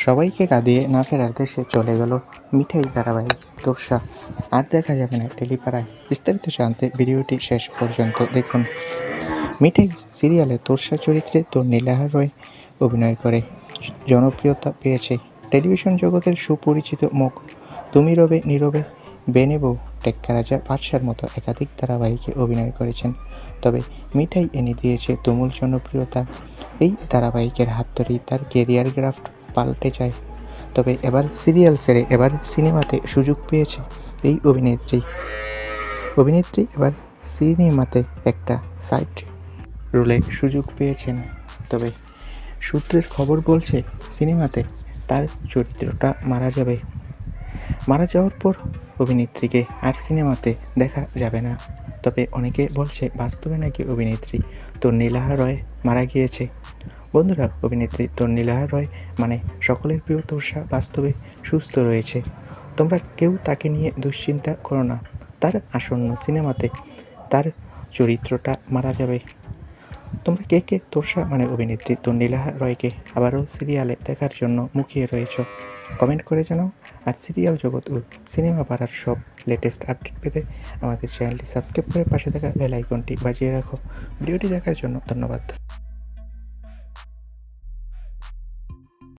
সবাইকে কাঁদিয়ে না ফেরার দেশে চলে গেল মিঠাই ধারাবাহিক তোরসা। আর দেখা যাবে না টেলিপাড়ায়। বিস্তারিত জানতে ভিডিওটি শেষ পর্যন্ত দেখুন। মিঠাই সিরিয়ালে তোরসা চরিত্রে নীলাহা রয় অভিনয় করে জনপ্রিয়তা পেয়েছে। টেলিভিশন জগতের সুপরিচিত মুখ তুমি রবে নীরবে, বেনেবো, টেক্কা রাজা, বাদশার মতো একাধিক ধারাবাহিকে অভিনয় করেছেন। তবে মিঠাই এনে দিয়েছে তুমুল জনপ্রিয়তা। এই ধারাবাহিকের হাত ধরেই তার কেরিয়ার গ্রাফট পাল্টে যায়। তবে এবার সিরিয়াল ছেড়ে এবার সিনেমাতে সুযোগ পেয়েছে এই অভিনেত্রী এবার সিনেমাতে একটা সাইড রোলে সুযোগ পেয়েছেন। তবে সূত্রের খবর বলছে সিনেমাতে তার চরিত্রটা মারা যাওয়ার পর অভিনেত্রীকে আর সিনেমাতে দেখা যাবে না। তবে অনেকে বলছে বাস্তবে নাকি অভিনেত্রী নীলাহা রয় মারা গিয়েছে। বন্ধুরা, অভিনেত্রী নীলাহা রয় মানে সকলের প্রিয় তোরসা বাস্তবে সুস্থ রয়েছে। তোমরা কেউ তাকে নিয়ে দুশ্চিন্তা করো না। তার আসন্ন সিনেমাতে তার চরিত্রটা মারা যাবে। তোমরা কে কে তোরসা মানে অভিনেত্রী নীলাহা রয়কে আবারও সিরিয়ালে দেখার জন্য মুখিয়ে রয়েছ কমেন্ট করে জানাও। আর সিরিয়াল জগৎ ও সিনেমা পাড়ার সব লেটেস্ট আপডেট পেতে আমাদের চ্যানেলটি সাবস্ক্রাইব করে পাশে থাকা বেল আইকনটি বাজিয়ে রাখো। ভিডিওটি দেখার জন্য ধন্যবাদ।